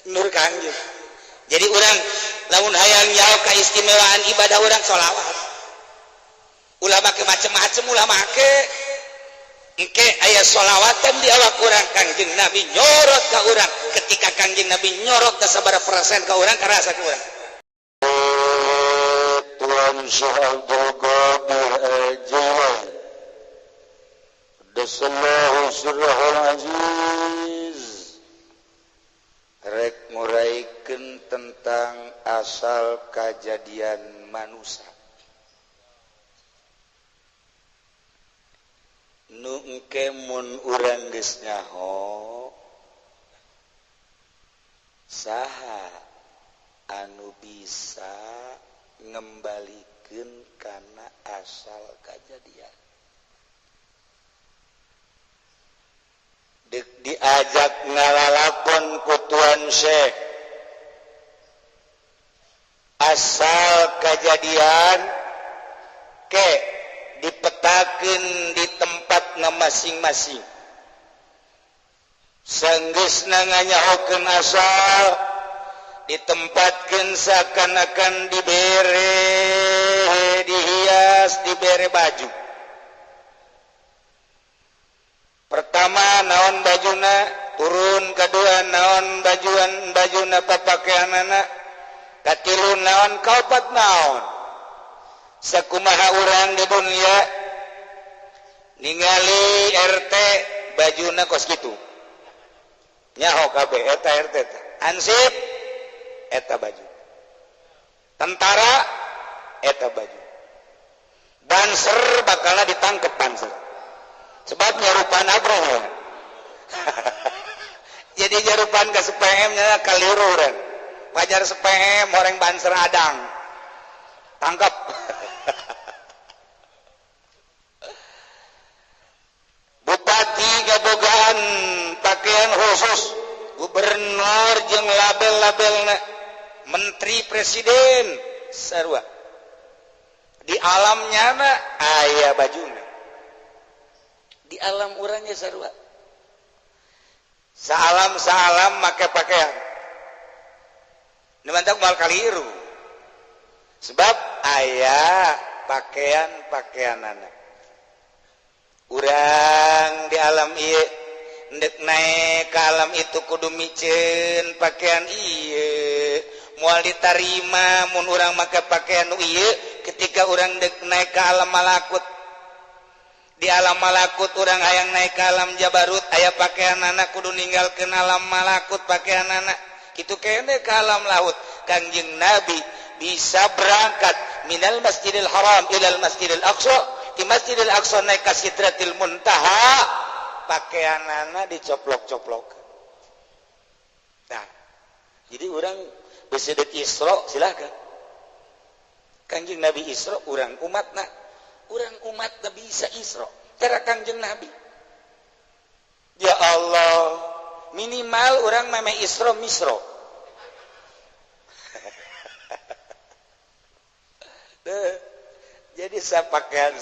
Nur Kangjeng. Jadi orang lamun hayang nyaho keistimewaan ibadah orang sholawat. Ulah make macem-macem ulah make. Engke aya sholawatan di awak urang Kangjeng Nabi nyorot ka urang. Ketika Kangjeng Nabi nyorot ka sabaraha persen ka urang karasa ka urang. Tuan Syekh Abdul Qadir Al-Jilani Dasallahu sirrahul aziz rek nguraikeun tentang asal kejadian manusia nu engke mun urang geus nyaho saha anu bisa ngembalikan karena asal kejadian diajak ngalalakon ku Tuan Syekh asal kejadian ke dipetakeun di tempatna masing-masing sanggeusna nganyahokeun asal ditempatkan seakan-akan dibere dihias dibere baju pertama naon bajuna turun kedua naon bajuna papakeanana katilu naon kaopat naon sakumaha urang di dunia ningali RT bajuna kos kitu nyaho kabeh eta RT ansip eta baju tentara eta baju banser bakalna ditangkep banser sebab nyarupan abroh jadi nyarupan ke SPM nya kaliururan wajar SPM orang banser adang tangkap bupati gabogaan pakaian khusus gubernur jeung label-labelna menteri presiden sarua di alamnya na aya bajuna di alam urangnya sarua salam make pakaian nu mantak moal kaliru sebab aya pakaian-pakaianana urang di alam ieu ndek naik ke alam itu kudu miceun pakaian ieu moal ditarima mun urang make pakaian nu ieu ketika urang dek naik ke alam malakut di alam malakut urang hayang naik ke alam jabarut aya pakaian anak kudu ninggalkeun alam malakut pakaian anak kitu kene ke alam laut Kangjeng Nabi bisa berangkat minal masjidil haram ilal masjidil aqsa di masjidil aqsa naik ka sidratil muntaha pakaian anak dicoplok-coplok nah jadi urang besedek Isra silakan Kangjeng Nabi Isra urang umatna bisa Isra cara Kangjeng Nabi ya Allah minimal urang meme Isra misra jadi sapakaian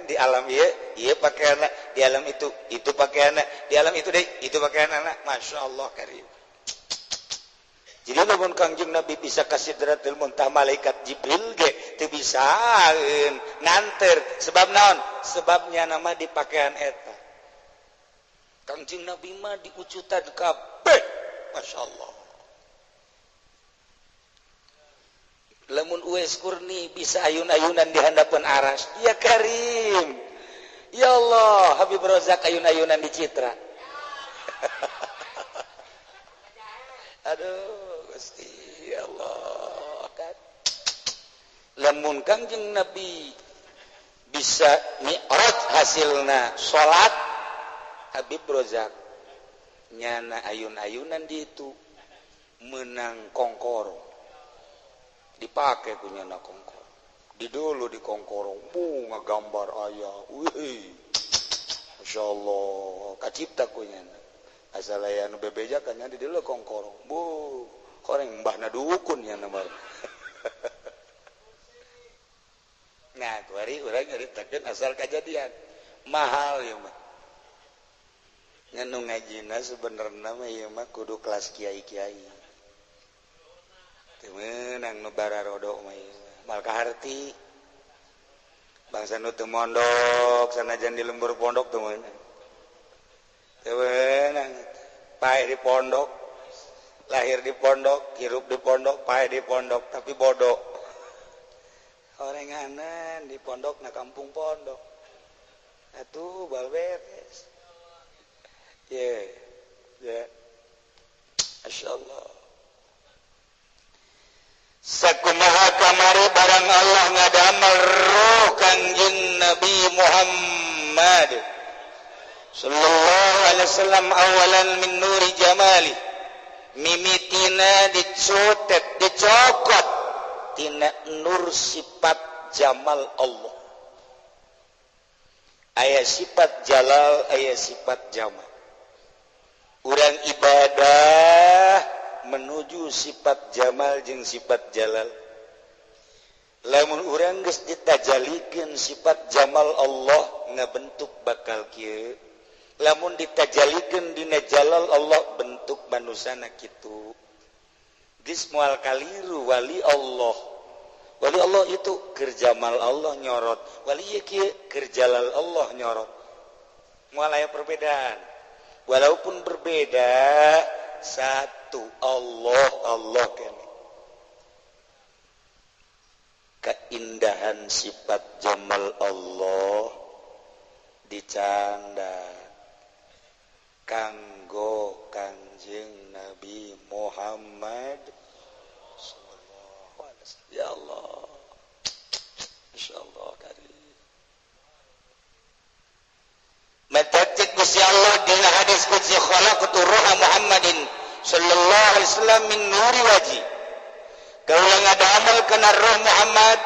di alam ieu pakaian di alam itu pakaian di alam itu deh itu pakaian anak Masya Allah karim. Jadi lamun Kangjeng Nabi bisa ka Sidratul Muntaha malaikat Jibril ge teu bisaeun nganter sebab naon? Sebabnya nama di pakaian eta. Kangjeng Nabi mah diucutan kabeh. Masyaallah. Lamun Uwais Kurni bisa ayun-ayunan di handapan aras. Ya Karim. Ya Allah, Habib Rozak ayun-ayunan di Citra. Aduh, Gusti Allah kan. Lamun Kangjeng Nabi bisa mi'raj hasilna salat Habib Rozak nyana ayun-ayunan di itu menang kongkorong dipakai punya na kongkorong di dulu di kongkorong ngagambar ayah wih Masya Allah kacipta kunyana asal aya nu bebejakannya di dulu kongkorong koreng mbahna dukun nya nomor nah kuari urang nyaritakeun asal kejadian mahal ya mah nganu ngajina sebenarnya mah kudu kelas kiai-kiai. Teu meunang nu bararodok mah mal kaharti. Bangsa nu teu mondok sanajan di lembur pondok teu meunang. Teu meunang pae di pondok, lahir di pondok, hirup di pondok, pae di pondok tapi bodoh. Orenganan di pondok na kampung pondok. Atuh bal beres. Ya, Masyaallah. Sakumaha kamari barang Allah ngadamel roh Kangjeng Nabi Muhammad sallallahu alaihi wasallam awalan min nuri jamali mimitina dicokot tina nur sifat jamal Allah. Aya sifat jalal, aya sifat jamal. Urang ibadah menuju sifat jamal jeung sifat jalal. Lamun urang geus ditajalikeun sifat jamal Allah ngabentuk bakal kieu. Lamun ditajalikeun dina jalal Allah bentuk manusana kitu. Geus moal kaliru wali Allah. Wali Allah itu keur jamal Allah nyorot. Wali ieu kieu keur jalal Allah nyorot. Moal aya perbedaan. Walaupun berbeda, satu Allah kan. Keindahan sifat jamal Allah dicanda kanggo Kangjeng Nabi Muhammad sallallahu alaihi wasallam. Ya Allah, insyaallah karim. Matatik Gusti Allah dina hadis qudsi khalaqtu ruha Muhammadin sallallahu alaihi wasallam min nuri waji. Kaula ngadamel kana roh Muhammad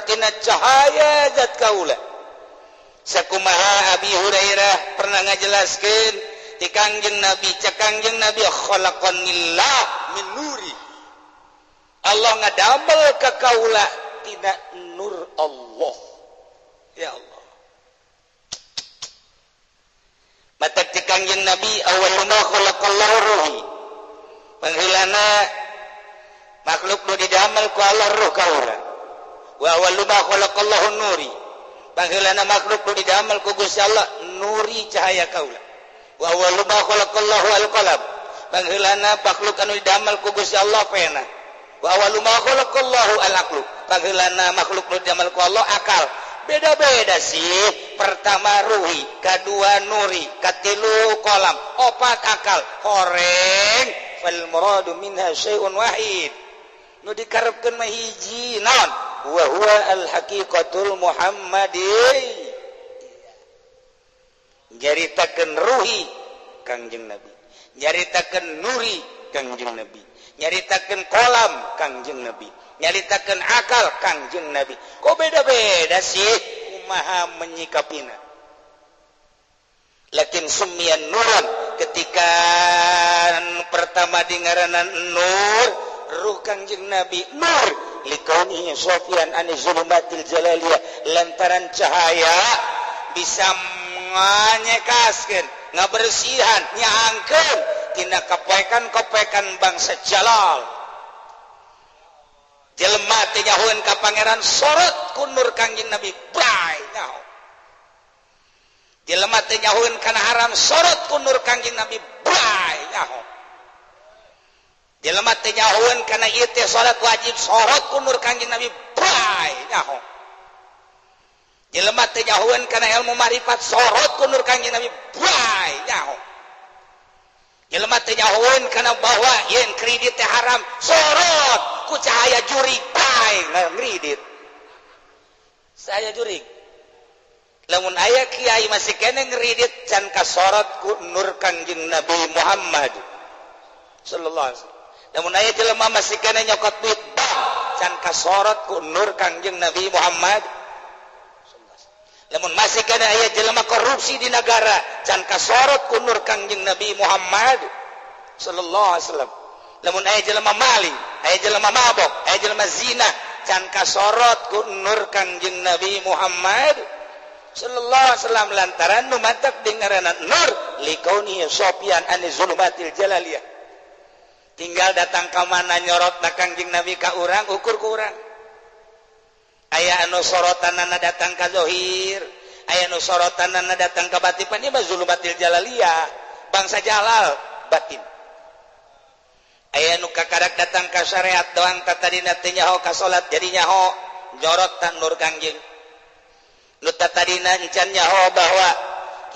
tina cahaya zat kaula. Sakumaha Abi Hurairah pernah ngajelaskeun ti Kangjeng Nabi, cak Kangjeng Nabi khalaqanillah min nuri. Allah ngadamel ka kaula tina nur Allah. Ya Allah. Matak ti Kangjeng Nabi awaluna khalaqallahu ruhi. Panghilana makhluk nu didamel ku Allah ruh kaula. Wa awaluna khalaqallahu nuri. Panghilana makhluk nu didamel ku Gusti Allah nuri cahaya kaula. Wa awaluna khalaqallahu al-qalam. Panghilana makhluk anu didamel ku Gusti Allah pena. Wa awaluna khalaqallahu al-aqlu. Panghilana makhluk nu didamel ku Allah akal. Beda-beda sih. Pertama ruhi, kedua nuri, katilu kolam, opat akal, horeng fal muradu minha syai'un wahid. Nu dikarepkeun mah hiji naon? Wa huwa al haqiqatul muhammadiyah. Nyaritakeun ruhi Kangjeng Nabi, nyaritakeun nuri Kangjeng Nabi, nyaritakeun kolam Kangjeng Nabi, nyaritakeun akal Kangjeng Nabi. Kok beda-beda sih kumaha menyikapina? Lakin summian nuran ketika pertama dingaranan nur ruh Kangjeng Nabi nur likaunihi sofian an zulumatil jalaliyah lantaran cahaya bisa nganyekaskeun ngabersihan nyaangkeun tina kapekan-kapekan bangsa jalal. Jelema teh nyahoeun ka pangeran sorot ku nur Kangjeng Nabi brai nyaho. Jelema teh nyahoeun kana haram sorot ku nur Kangjeng Nabi brai nyaho. Jelema teh nyahoeun kana ieu teh salat wajib sorot ku nur Kangjeng Nabi brai nyaho. Jelema teh nyahoeun kana ilmu marifat sorot ku nur Kangjeng Nabi brai nyaho. Jelema teh nyahoeun kana bahwa yen kredit teh haram sorot ku cahaya jurig bae ngridit. Saya jurig. Lamun aya kiai masih kene ngridit can kasorot ku nur Kangjeng Nabi Muhammad sallallahu alaihi wasallam. Lamun aya jelema masih kene nyokot duit bank can kasorot ku nur Kangjeng Nabi Muhammad sallallahu alaihi wasallam. Lamun masih kene aya jelema korupsi di negara can kasorot ku nur Kangjeng Nabi Muhammad sallallahu alaihi wasallam. Lamun aya jelema maling, aya jelema mabok, aya jelema zina, can kasorot ku nur Kangjeng Nabi Muhammad sallallahu alaihi wasallam lantaran nu mantap dingaranan nur likauni sofyan an zulumatil jalaliyah tinggal datang ka mana nyorot na Kangjeng Nabi ka urang ukur ku urang aya anu sorotanana datang ka zahir aya anu sorotanana datang ka batin ieu mah zulumatil jalaliyah bangsa jalal batin aya nu kakarak datang ka syariat doang tatadina teh nyaho ka salat jadi nyaho nyorot tan nur Kangjeng nu tatadina encan nyaho bahwa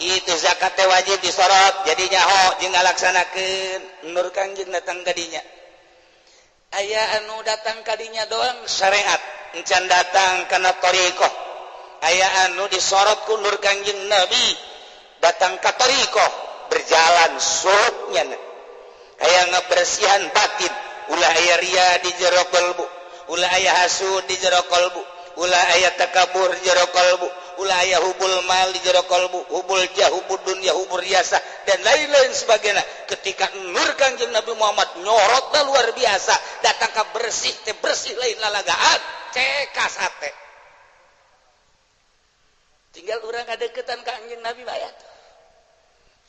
itu zakat teh wajib disorot jadi nyaho jeung ngalaksanakeun nur Kangjeng datang ka dinya aya anu datang ka dinya doang syariat encan datang kana thariqah aya anu disorot ku nur Kangjeng Nabi datang ka thariqah berjalan surutnya aya ngabersihan batin ulah aya ria di jero qalbu ulah aya hasud di jero qalbu ulah aya takabur di jero qalbu ulah aya hubul mal di jero qalbu hubul jah hubul dunya hubul riasa dan lain-lain sebagainya ketika nur Kangjeng Nabi Muhammad nyorotna luar biasa datang ka bersih teh bersih lain lalagaan cekas hate tinggal urang kadeukeutan ka Kangjeng Nabi bayat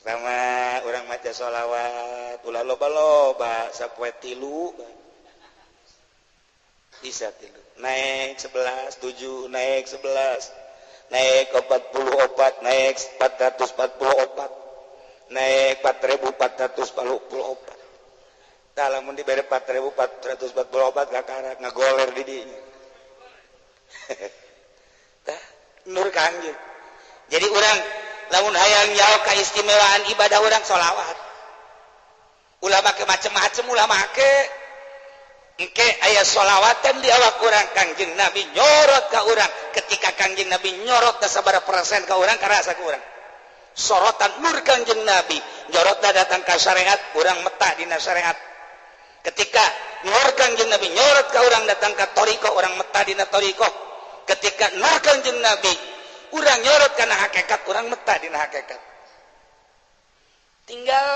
sama orang maca sholawat ulah loba-loba sapoe 3 bisa 3 naik 11 7 naik 11 naik 44 naik 444 naik 4444 tah lamun dibere 4444 kakarak ngagoler di dinya tah nur Kangjeng jadi urang lamun hayang nyaho kaistimewaan ibadah urang sholawat ulah make macem-macem ulah make engke aya sholawatan di awak urang Kangjeng Nabi nyorot ka urang ketika Kangjeng Nabi nyorot teh sabaraha persen ka urang karasa ka urang sorotan nur Kangjeng Nabi nyorotna datang ka syariat urang metah dina syariat ketika nur Kangjeng Nabi nyorot ka urang datang ka thariqah urang metah dina thariqah ketika nur Kangjeng Nabi urang nyorot kana hakikat urang metah dina hakikat tinggal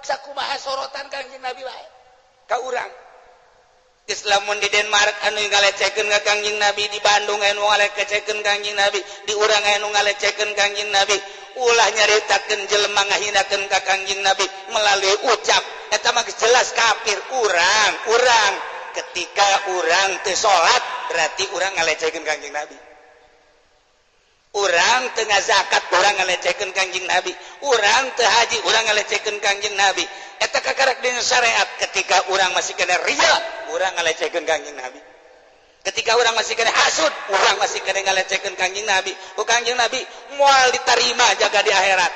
sakumaha sorotan Kangjeng Nabi wae ka urang Islamun di Denmark anu ngalecehkeun ka Kangjeng Nabi di Bandung anu ngalecehkeun Kangjeng Nabi di urang anu ngalecehkeun Kangjeng Nabi ulah nyaritakeun jelema ngahinakeun ka Kangjeng Nabi melalui ucap eta mah jelas kafir urang ketika urang teu salat berarti urang ngalecehkeun Kangjeng Nabi urang teu ngazakat urang ngalecehkeun Kangjeng Nabi urang teu haji urang ngalecehkeun Kangjeng Nabi eta kakarak dina syariat ketika urang masih kena ria urang ngalecehkeun Kangjeng Nabi ketika urang masih kena hasud urang masih kena ngalecehkeun Kangjeng Nabi ku Kangjeng Nabi moal ditarima jaga di akhirat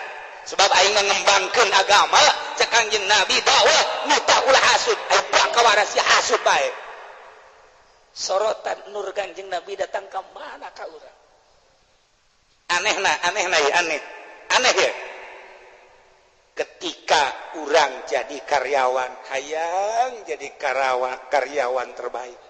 sebab aing ngembangkeun agama cek Kangjeng Nabi dakwah nu tah ulah hasud aing kawarasi hasud bae sorotan nur Kangjeng Nabi datang ka mana ka urang aneh ya ketika urang jadi karyawan hayang jadi karyawan terbaik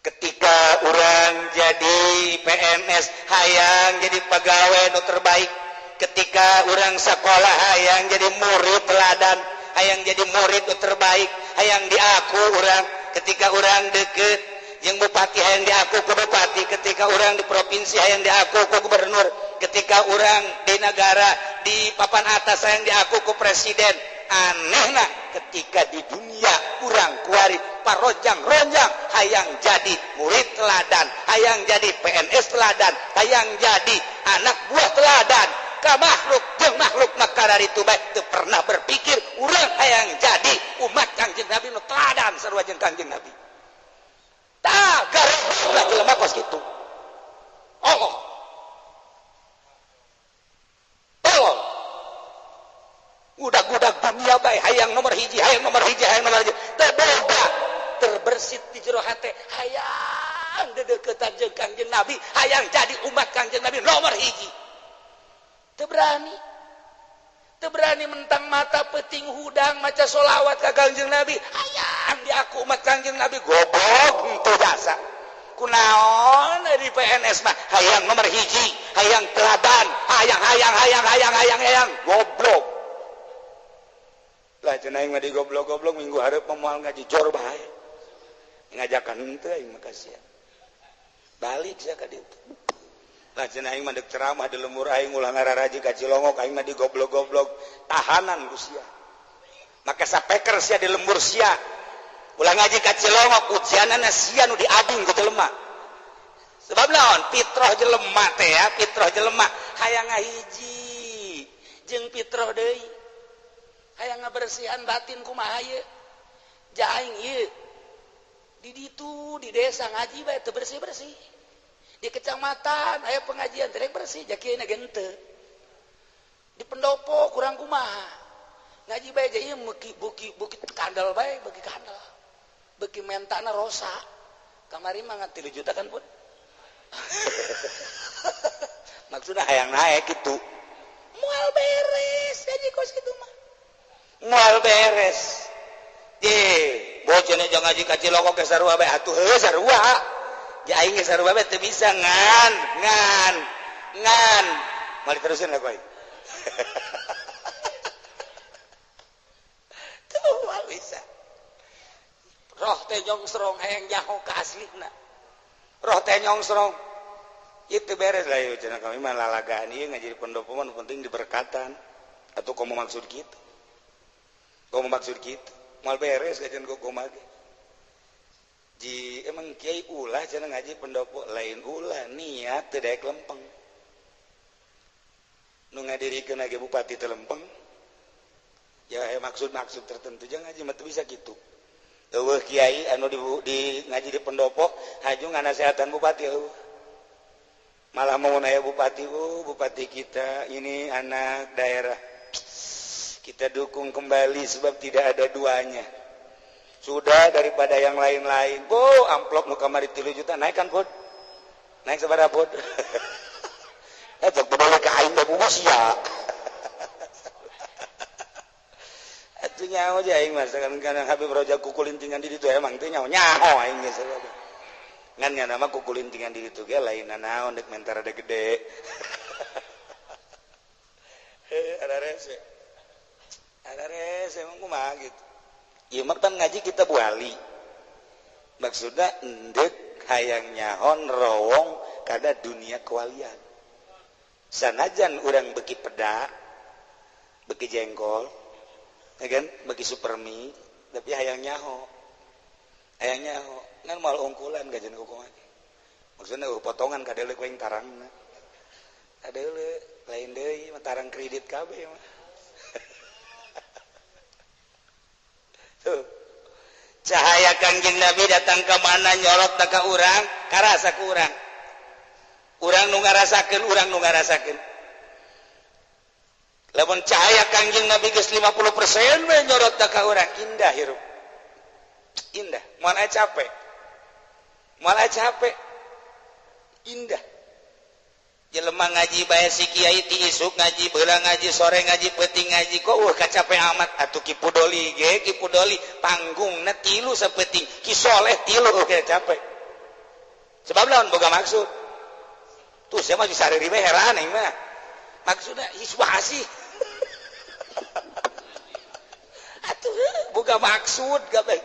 ketika urang jadi PNS hayang jadi pegawai nu terbaik ketika urang sekolah hayang jadi murid teladan hayang jadi murid nu terbaik hayang diaku urang ketika urang deket yang bupati hayang diaku ke bupati ketika orang di provinsi hayang diaku ke gubernur ketika orang di negara di papan atas hayang diaku ke presiden anehna ketika di dunia orang kuari parojang-ronjang hayang jadi murid teladan hayang jadi PNS teladan hayang jadi anak buah teladan ka makhluk jeung makhluk makara itu baik teu pernah berpikir urang hayang jadi umat Kangjeng Nabi nu teladan sarua jeung Kangjeng Nabi tah gara jelema kos kitu Allah udah dunia bae hayang nomor hiji teu boga terbersit di jero hate hayang dedeuketan jeung Kangjeng Nabi hayang jadi umat Kangjeng Nabi nomor hiji teu berani mentang mata peting hudang maca sholawat ka Kangjeng Nabi hayang diaku umat Kangjeng Nabi goblok henteu jasa kunaon di PNS mah hayang nomor hiji hayang teladan hayang goblok lah cenah aing mah di goblok minggu hareup moal ngaji jor bae ngajakan henteu aing mah kasihan balik sia ka ditu cenah aing mah deuk ceramah di lembur aing ulah ngararaji ka Cilongok aing mah digoblok-goblok tahanan ku sia maka sapeker sia di lembur sia ulah ngaji ka Cilongok ujianana sia nu diading ku jelema sebab naon fitrah jelema teh ya fitrah jelema hayang ngahiji jeung fitrah deui hayang ngabersihan batin kumaha ye ja aing ieu di ditu di desa ngaji bae teu bersih-bersih di kecamatan aya pengajian teh bersih jakieuna ge henteu di pendopo kurang kumaha ngaji bae jadi bukit kandel bae bagi kandel bagi mentana rosa kamari mah ngan 3 juta kan pun maksudnya hayang naik gitu moal beres jadi kos kitu mah moal beres ye bocahna jangan ngaji ka Cilongok ke sarua bae atuh heuh sarua ya aing ge sarua bae teu bisa ngan mali terusin lah koy tuh mal bisa roh teh nyongsrong hayang nyaho ka aslina roh teh nyongsrong itu beres lah ya cenah kami mah lalagaan ieu ngaji di pendopo mah penting diberkatan atuh komo maksud kitu mal beres gajan kumaha ge ji emang kiai ulah cenah ngaji pendopo lain ulah niat teu daek lempeng nu ngadirikeun ge bupati teu lempeng ya maksud tertentu jangan ngaji mah teu bisa kitu eueuh kiai anu di ngaji di pendopo haju nganasehatan bupati eueuh malah mau naya bupati bupati kita ini anak daerah kita dukung kembali sebab tidak ada duanya sudah daripada yang lain-lain amplop nu kamari 3 juta naik kan pod naik sabaraha pod eta bedole ka aing mah bungkus ya atuh nyaho je aing mah sakan kana Habib Roja kukulintingan di ditu emang teh nyaho aing ge sabaraha ngan nya nama kukulintingan di ditu ge lain naon dek mentar ada gede ada rese emang kumaha gitu ieu mah pan ngaji kita buali maksudna endek hayang nyahon rawong kada dunia kewalian sanajan urang beki peda beki jengkol ya kan beki supermi tapi hayang nyaho ngan mal ungkulan gajeun kumaha maksudna potongan kadeuleu ku aing tarangna adeuleu lain deui mah tarang kredit kabeh mah tuh cahaya Kangjeng Nabi datang ke mana nyorot ka urang karasa ku urang nu ngarasakeun lamun cahaya Kangjeng Nabi geus 50% we nyorot ka urang indah hirup indah moal capek indah jelema ngaji bae si kiai ti isuk ngaji beula ngaji sore ngaji peuting ngaji kok kacape amat atuh ki pudoli panggungna 3 sapeuting ki soleh 3 oke capek sebab lawan boga maksud tuh saya mah bisa sariri bae heran aing mah maksudna iswasi atuh boga maksud gabeh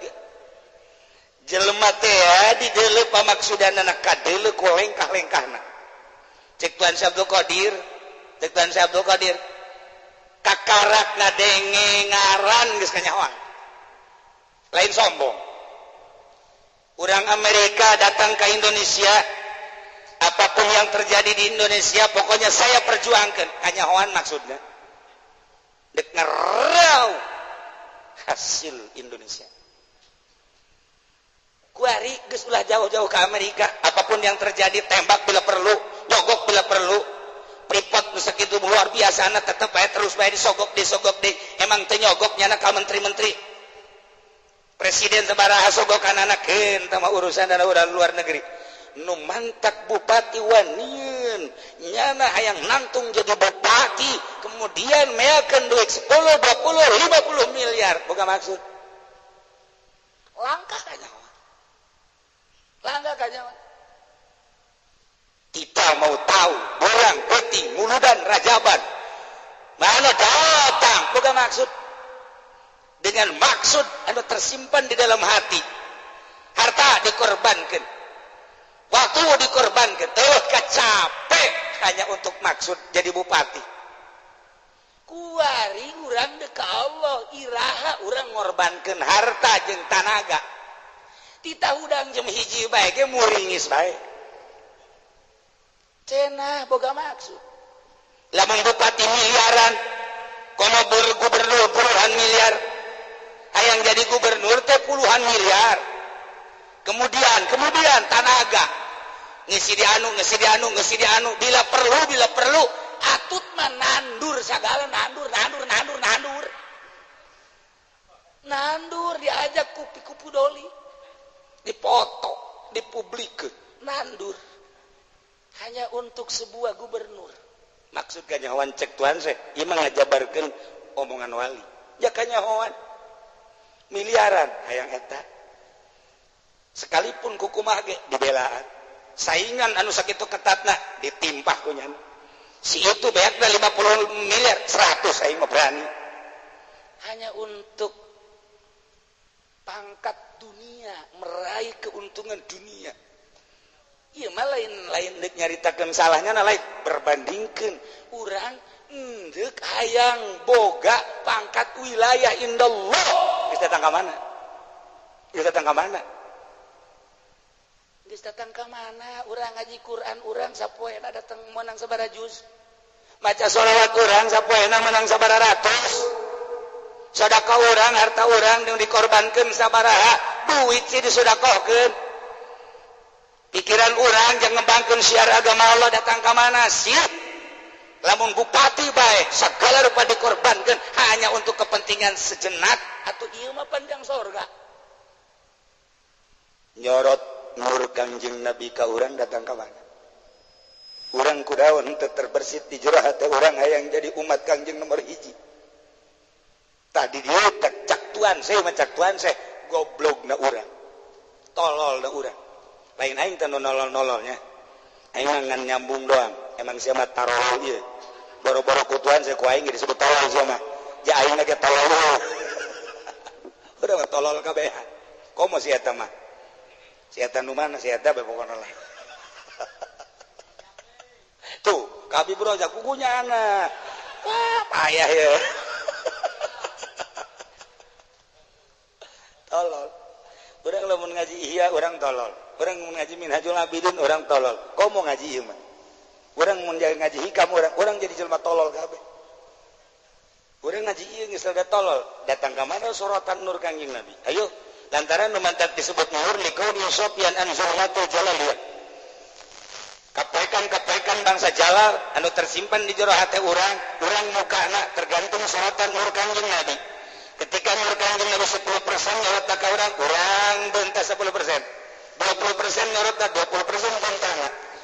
jelema teh di deuleu pamaksudanna kadeuleu ku lengkah-lengkahna cek Tuan Syabdul Qadir kakarak ngadenge ngaran geus kanyawang lain sombong urang Amerika datang ke Indonesia apapun yang terjadi di Indonesia pokoknya saya perjuangkan kanyahoan maksudnya dek ngerau hasil Indonesia kuari geus ulah jauh-jauh ke Amerika apapun yang terjadi tembak bila perlu nyogok bila perlu Freeport nu sakitu luar biasa tetep bae terus bae disogok deui emang teu nyogoknya ka menteri-menteri presiden sabaraha sogokan anakeun tah urusan dana urang luar negeri nu mantak bupati wanieun nyana hayang nangtung jadi bupati kemudian meakeun duit 10 20 50 miliar boga maksud langkah kanyawan kita mau tahu borang penting muludan rajaban mana datang boga maksud dengan maksud anu tersimpan di dalam hati harta dikorbankan waktu dikorbankan teuh kacape hanya untuk maksud jadi bupati kuari urang deka Allah iraha urang ngorbankeun harta jeung tanaga tita udang jem hiji bae ge muringis bae cenah boga maksud lamun bupati miliaran komo gubernur puluhan miliar hayang jadi gubernur teh puluhan miliar kemudian tanaga ngisi di anu bila perlu atut mah nandur sagala nandur diajak kupu doli dipoto dipublik nandur hanya untuk sebuah gubernur maksud kanyahoan cek tuan saya ieu mah ngajabarkeun omongan wali ya kanyahoan miliaran hayang eta sekalipun kukumaha ge dibelaan saingan anu sakitu ketatna ditimpah ku nyan si itu beakna 50 miliar 100 aing mah berani hanya untuk pangkat dunia meraih keuntungan dunia iya mah lain dek nyaritakeun salahnya lain berbandingkeun urang deuk hayang boga pangkat wilayah indallah geus datang ka mana geus datang ka mana urang ngaji Quran urang sapoena datang menang sabaraha juz maca sholawat urang sapoena menang sabaraha ratus sedekah urang harta urang yang dikorbankeun sabaraha duit sih disedekahkeun pikiran urang jangan ngembangkeun syiar agama Allah datang ka mana sih lamun bupati bae segala rupa dikorbankeun hanya untuk kepentingan sejenak atuh ieu mah panjang sorga nyorot nur Kangjeng Nabi ka urang datang ka mana urang kudaon teu terbersit di jero hate urang hayang jadi umat Kangjeng nomor hiji tadi dia cak tuan saya goblokna urang tololna urang lain aing teh nolol-nololnya aing ngan nyambung doang emang sia mah tarol ieu boro-boro ku tuan saya ku aing disebut tolol sia mah ja aing ge tolol udah mah tolol kabehan komo sia eta mah sia eta nu mana sia eta bae pokona lah tuh kabi bro jak kukunya ana wah payah ya tolol urang lamun ngaji ihya urang tolol urang mun ngaji minhajul abidin urang tolol komo ngaji ieu mah urang mun ngaji hikam urang jadi jelema tolol kabeh urang ngaji ieu geus rada tolol datang ka mana sorotan nur Kangjeng Nabi ayo lantaran nu mantap disebut nur likauni sofian an zurratul jalaliyah kapaikan bangsa jalal anu tersimpan di jero hate urang mukana tergantung sorotan nur Kangjeng Nabi ketika nur Kangjeng Nabi 10% nyorot ka urang beunta 10% 20% nyorot 20% beunta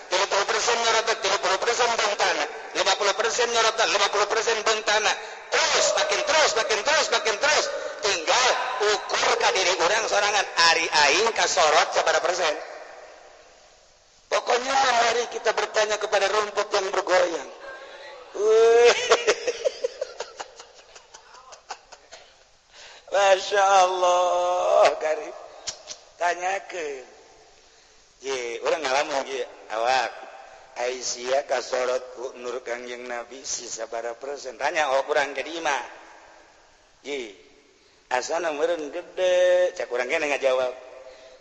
30% nyorot 30% beunta 50% nyorot 50% beunta terus tinggal ukur ka diri urang sorangan ari aing kasorot sabaraha persen pokoknya mari kita bertanya kepada rumput yang bergoyang Masya Allah karib tanyakeun ye urang ngalamun ge awak Aisyah kasorot ku nur Kangjeng Nabi si sabaraha persen tanya urang jadi imah ye asana meureun gede cak urang kene ngajawab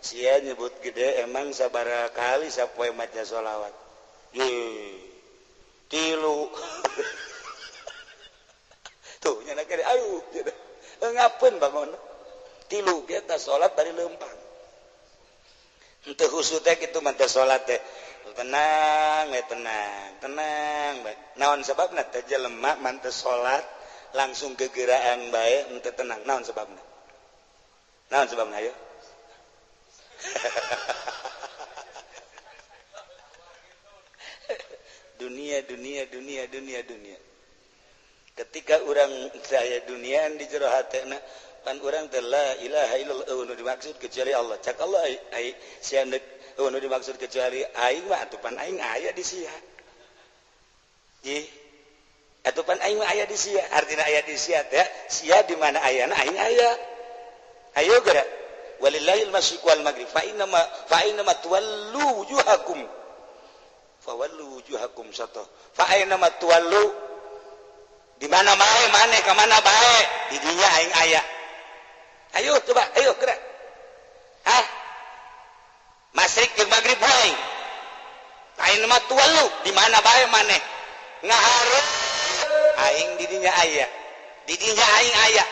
sia nyebut gede emang sabaraha kali sapoe maca sholawat ye 3 tuh nyana kene aduh ngapeun bangun 3 kita salat bari leumpang henteu khusus teh kitu mah teh salat teh tenang bae naon sababna teh jelema man teu salat langsung kegeraan bae henteu tenang naon sababna ayo dunia ketika urang saya duniaan di jero hatena pan urang teh la ilaha illallah nu dimaksud kecuali Allah cak Allah ai sia nu dimaksud kecuali aing mah atuh pan aing aya di sia ji atuh pan aing mah aya di sia artina aya di sia teh sia di mana ayana aing aya ayo geura walillahil masyriq wal maghrib fa inna ma tuwallu wujuhakum fawallu wujuhakum syatah fa aina ma tuwallu di mana bae maneh ka mana bae di dinya aing aya. Ayo coba ayo gerak. Masyrik jeung magrib wae. Aina ma tuwallu di mana bae maneh ngaharep aing di dinya aya. Di dinya aing aya.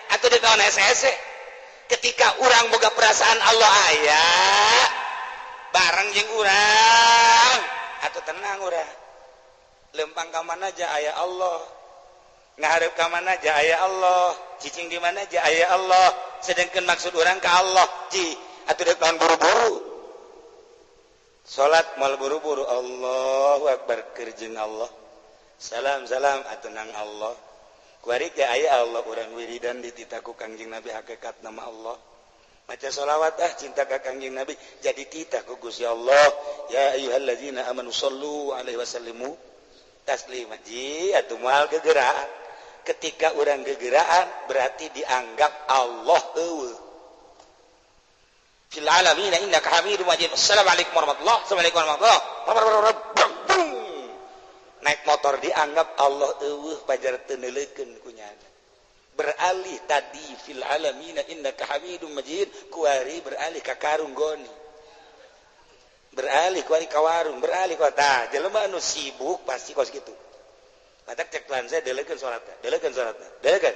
Atuh di kawan hese-hese ketika urang boga perasaan Allah aya bareng jeung urang atuh tenang urang lempang ka mana aja aya Allah ngaharep ka mana aja aya Allah cicing di mana aja aya Allah sedengkeun maksud urang ka Allah ci atuh deuk kawan buru-buru salat moal buru-buru Allahu akbar keur jeung Allah salam atuh nang Allah kuari teh aya Allah urang wiridan dititaku Kangjeng Nabi hakikat nama Allah maca sholawat cinta ka Kangjeng Nabi jadi titah ku Gusti Allah ya ayyuhallazina amanu shallu alaihi wasallimu taslima ji atuh moal gegeraan ketika urang gegeraan berarti dianggap Allah eueuh fil alamin innaka hamidum majid assalamualaikum warahmatullahi wabarakatuh naik motor dianggap Allah eueuh pajar teu neuleukeun ku nyana beralih tadi fil alamin innaka hamidum majid kuari beralih ka karung goni beralih kuari ka warung beralih ka tah jelema anu sibuk pasti kos kitu matak cek tuan saya deuleukeun salatna deuleukeun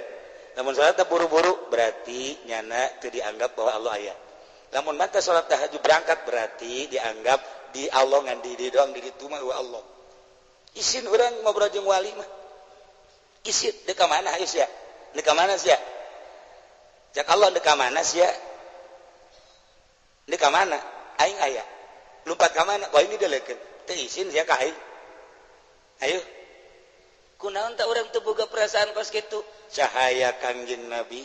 lamun salatna buru-buru berarti nyana teu dianggap bahwa Allah aya lamun mata salat tahajud berangkat berarti dianggap di Allah ngan di doang di ditu mah Allah isin urang ngobrol jeung wali mah isin deuk ka mana hayu sia deuk ka mana sia cak Allah deuk ka mana sia deuk ka mana aing aya lumpat ka mana wah ini deuleukeun teu isin sia ka ayo kunaon ta urang teu boga perasaan kos kitu cahaya Kangjeng Nabi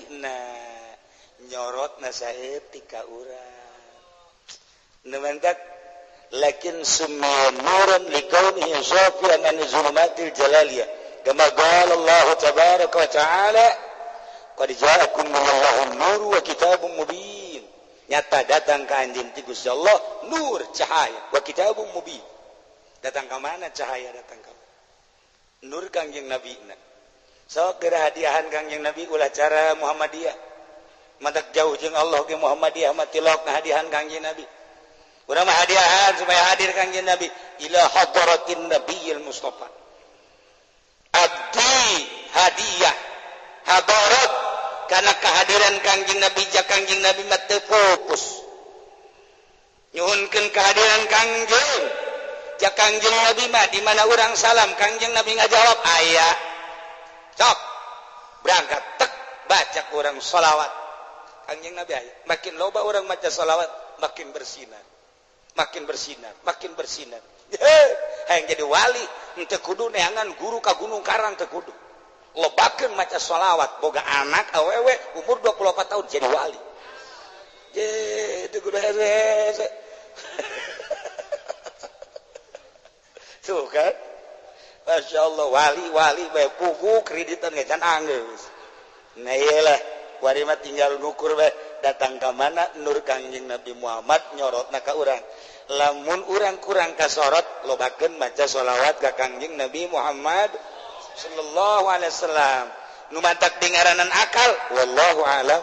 nyorotna saeutik ka urang nementak lakin summa nuran likaunihi safiyan an zulumatil jalaliyah kama qala Allah tabaraka wa taala qad ja'akum minallahun nur wa kitabun mubin nyata datang ka anjeun ti Gusti Allah nur cahaya wa kitabun mubin datang ka mana cahaya datang ka nur Kangjeng Nabi sok geura hadiahan Kangjeng Nabi ulah cara Muhammadiyah matak jauh jeung Allah ge Muhammadiyah mah tilok hadiahan Kangjeng Nabi urang mah hadiahan supaya hadir Kangjeng Nabi ila hadratin nabiyil mustafa abdi hadiah hadarat kana kehadiran Kangjeng Nabi ja Kangjeng Nabi mah teu fokus nyuhunkeun kehadiran Kangjeng ja Kangjeng Nabi mah di mana urang salam Kangjeng Nabi ngajawab aya sok berangkat tek baca urang sholawat Kangjeng Nabi aya makin loba urang maca sholawat makin bersinar hayang jadi wali teu kudu neangan guru ka Gunung Karang teu kudu lobakeun maca sholawat boga anak awewe umur 24 tahun jadi wali teu kudu hese tuh kan Masya Allah wali bae pugu kreditan ngecan anggeus nah iyalah wari mah tinggal ngukur bae datang ka mana nur Kangjeng Nabi Muhammad nyorotna ka urang lamun urang kurang kasorot lobakeun maca sholawat ka Kangjeng Nabi Muhammad sallallahu alaihi wasallam nu mantak dingaranan akal wallahu alam